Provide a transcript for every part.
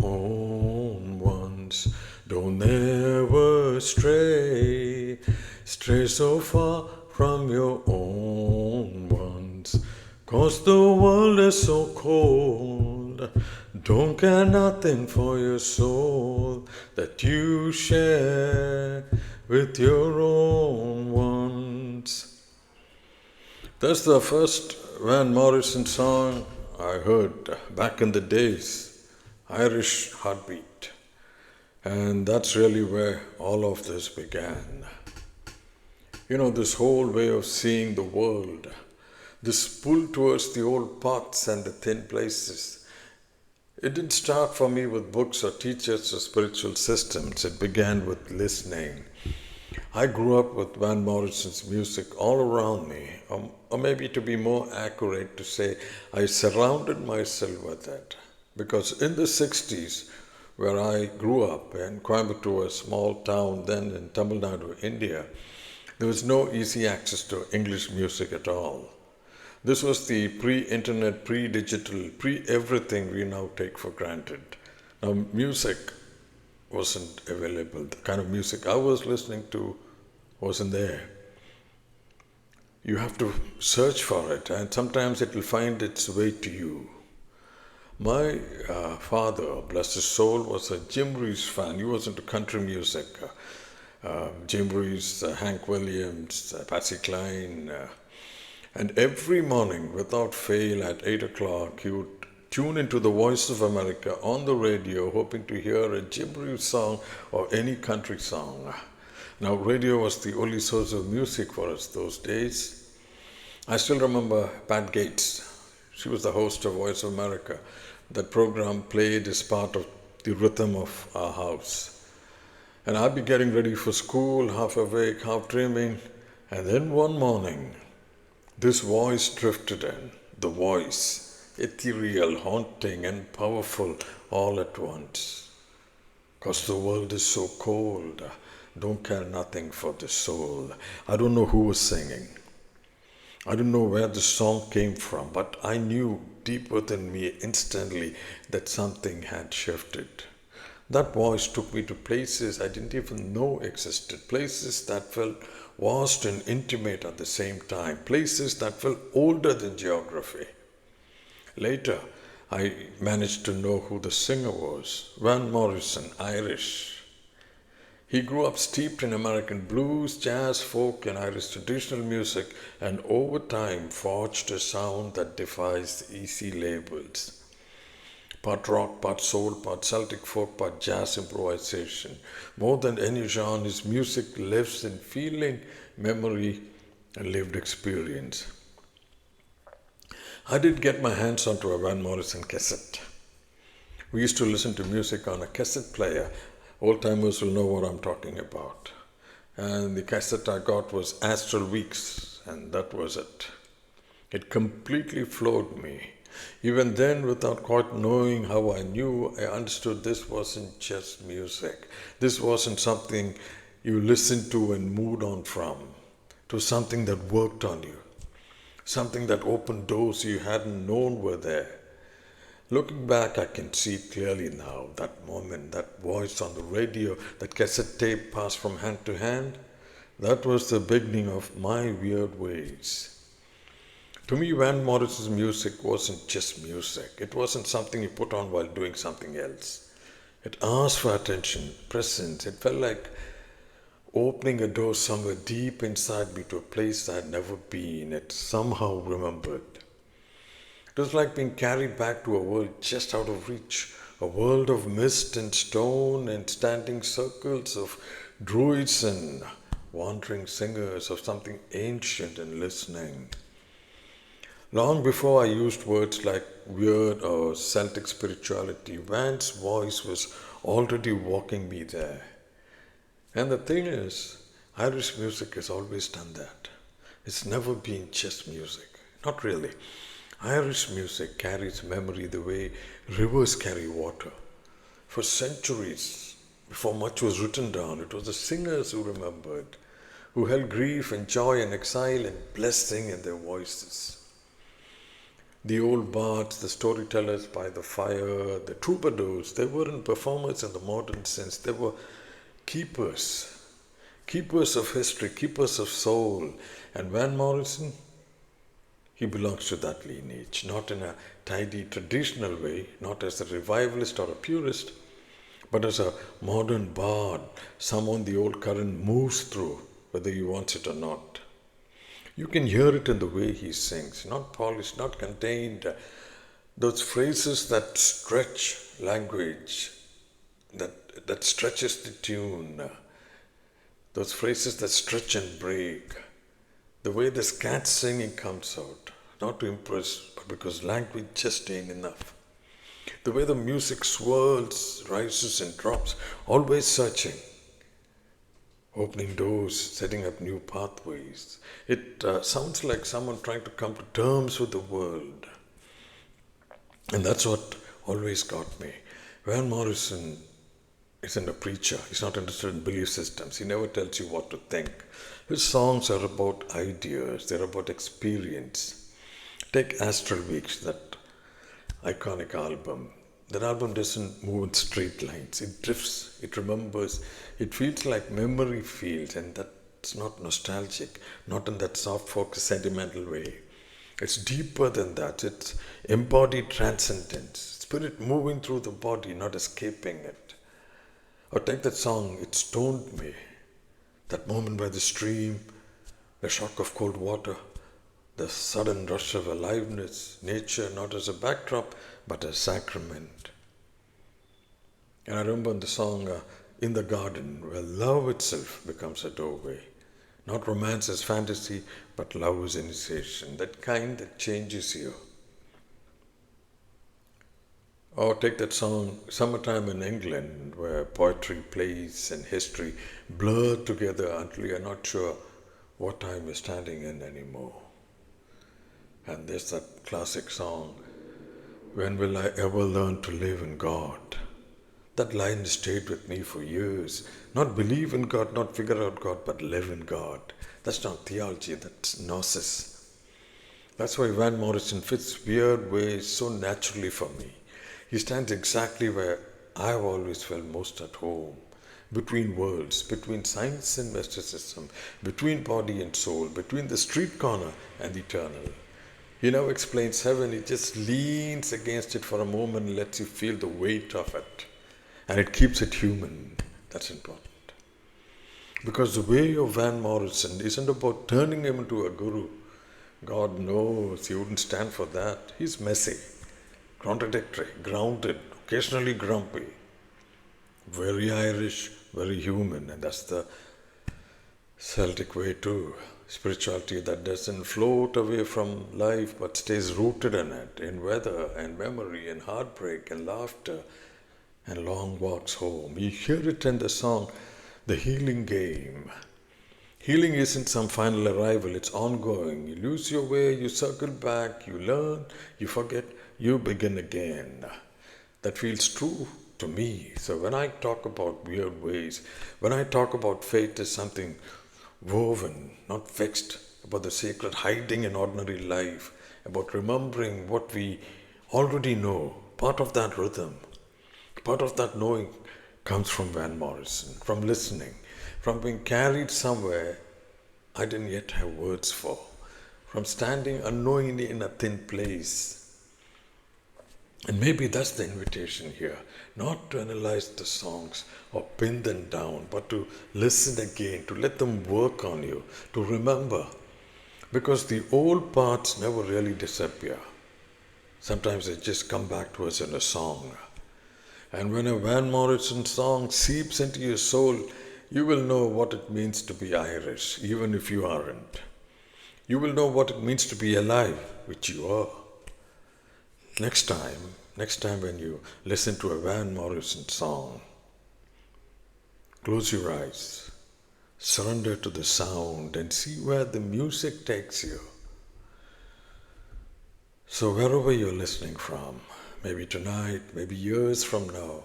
your own ones. Don't ever stray so far from your own ones. 'Cause the world is so cold, don't care nothing for your soul that you share with your own ones. That's the first Van Morrison song I heard back in the days, Irish Heartbeat. And that's really where all of this began. You know, this whole way of seeing the world, this pull towards the old paths and the thin places. It didn't start for me with books or teachers or spiritual systems. It began with listening. I grew up with Van Morrison's music all around me, or maybe to be more accurate to say, I surrounded myself with it. Because in the 60s, where I grew up in Coimbatore, a small town then in Tamil Nadu, India, there was no easy access to English music at all. This was the pre-internet, pre-digital, pre-everything we now take for granted. Now, music wasn't available. The kind of music I was listening to wasn't there. You have to search for it, and sometimes it will find its way to you. My father, bless his soul, was a Jim Reeves fan. He was into country music. Jim Reeves, Hank Williams, Patsy Cline. And every morning, without fail, at 8 o'clock, he would tune into the Voice of America on the radio, hoping to hear a Jim Reeves song or any country song. Now, radio was the only source of music for us those days. I still remember Pat Gates. She was the host of Voice of America. That program played as part of the rhythm of our house. And I'd be getting ready for school, half awake, half dreaming. And then one morning, this voice drifted in. The voice, ethereal, haunting, and powerful all at once. 'Cause the world is so cold, don't care nothing for the soul. I don't know who was singing. I don't know where the song came from, but I knew deep within me instantly that something had shifted. That voice took me to places I didn't even know existed, places that felt vast and intimate at the same time, places that felt older than geography. Later, I managed to know who the singer was, Van Morrison, Irish. He grew up steeped in American blues, jazz, folk, and Irish traditional music, and over time forged a sound that defies easy labels. Part rock, part soul, part Celtic folk, part jazz improvisation. More than any genre, his music lives in feeling, memory, and lived experience. I did get my hands onto a Van Morrison cassette. We used to listen to music on a cassette player. Old-timers will know what I'm talking about. And the cassette I got was Astral Weeks, and that was it. It completely floored me. Even then, without quite knowing how I knew, I understood this wasn't just music. This wasn't something you listened to and moved on from. It was something that worked on you. Something that opened doors you hadn't known were there. Looking back, I can see it clearly now, that moment, that voice on the radio, that cassette tape passed from hand to hand. That was the beginning of my Wyrd Ways. To me, Van Morrison's music wasn't just music. It wasn't something you put on while doing something else. It asked for attention, presence. It felt like opening a door somewhere deep inside me to a place I'd never been. It somehow remembered. It was like being carried back to a world just out of reach, a world of mist and stone and standing circles of druids and wandering singers, of something ancient and listening. Long before I used words like weird or Celtic spirituality, Van's voice was already walking me there. And the thing is, Irish music has always done that. It's never been just music. Not really. Irish music carries memory the way rivers carry water. For centuries, before much was written down, it was the singers who remembered, who held grief and joy and exile and blessing in their voices. The old bards, the storytellers by the fire, the troubadours, they weren't performers in the modern sense. They were keepers, keepers of history, keepers of soul. And Van Morrison, he belongs to that lineage, not in a tidy traditional way, not as a revivalist or a purist, but as a modern bard, someone the old current moves through, whether he wants it or not. You can hear it in the way he sings, not polished, not contained. Those phrases that stretch language, that stretches the tune, those phrases that stretch and break, the way the scat singing comes out, not to impress, but because language just ain't enough. The way the music swirls, rises and drops, always searching, opening doors, setting up new pathways. It sounds like someone trying to come to terms with the world. And that's what always got me. Van Morrison isn't a preacher. He's not interested in belief systems. He never tells you what to think. His songs are about ideas. They're about experience. Take Astral Weeks, that iconic album. That album doesn't move in straight lines. It drifts, it remembers, it feels like memory feels, and that's not nostalgic, not in that soft focus sentimental way. It's deeper than that. It's embodied transcendence, spirit moving through the body, not escaping it. Or take that song, It Stoned Me, that moment by the stream, the shock of cold water, the sudden rush of aliveness, nature not as a backdrop, but a sacrament. And I remember in the song, In the Garden, where love itself becomes a doorway. Not romance as fantasy, but love as initiation, that kind that changes you. Or take that song, Summertime in England, where poetry, plays, and history blur together until you're not sure what time you're standing in anymore. And there's that classic song, When Will I Ever Learn to Live in God? That line stayed with me for years. Not believe in God, not figure out God, but live in God. That's not theology, that's gnosis. That's why Van Morrison fits Wyrd Ways so naturally for me. He stands exactly where I've always felt most at home. Between worlds, between science and mysticism, between body and soul, between the street corner and the eternal. He never explains heaven, he just leans against it for a moment and lets you feel the weight of it. And it keeps it human. That's important. Because the way of Van Morrison isn't about turning him into a guru. God knows he wouldn't stand for that. He's messy, contradictory, grounded, occasionally grumpy, very Irish, very human, and that's the Celtic way too. Spirituality that doesn't float away from life but stays rooted in it, in weather and memory and heartbreak and laughter and long walks home. You hear it in the song, The Healing Game. Healing isn't some final arrival, it's ongoing. You lose your way, you circle back, you learn, you forget, you begin again. That feels true to me. So when I talk about Wyrd Ways, when I talk about fate as something woven, not fixed, about the sacred hiding in ordinary life, about remembering what we already know, part of that rhythm, part of that knowing comes from Van Morrison, from listening, from being carried somewhere I didn't yet have words for, from standing unknowingly in a thin place. And maybe that's the invitation here, not to analyze the songs or pin them down, but to listen again, to let them work on you, to remember. Because the old parts never really disappear. Sometimes they just come back to us in a song. And when a Van Morrison song seeps into your soul, you will know what it means to be Irish, even if you aren't. You will know what it means to be alive, which you are. Next time when you listen to a Van Morrison song, close your eyes, surrender to the sound and see where the music takes you. So wherever you're listening from, maybe tonight, maybe years from now,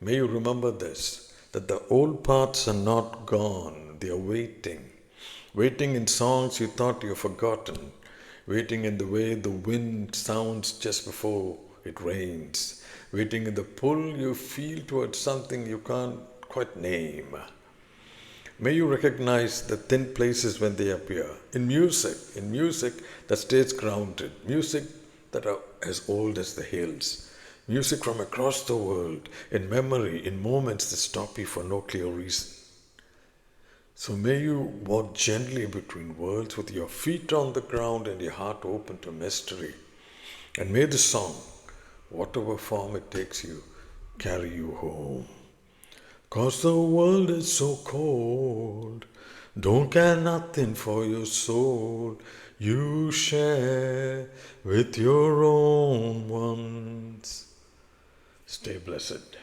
may you remember this, that the old parts are not gone, they are waiting in songs you thought you had forgotten, waiting in the way the wind sounds just before it rains, waiting in the pull you feel towards something you can't quite name. May you recognize the thin places when they appear. In music that stays grounded, music that are as old as the hills, music from across the world, in memory, in moments that stop you for no clear reason. So may you walk gently between worlds with your feet on the ground and your heart open to mystery. And may the song, whatever form it takes you, carry you home. 'Cause the world is so cold, don't care nothing for your soul. You share with your own ones. Stay blessed.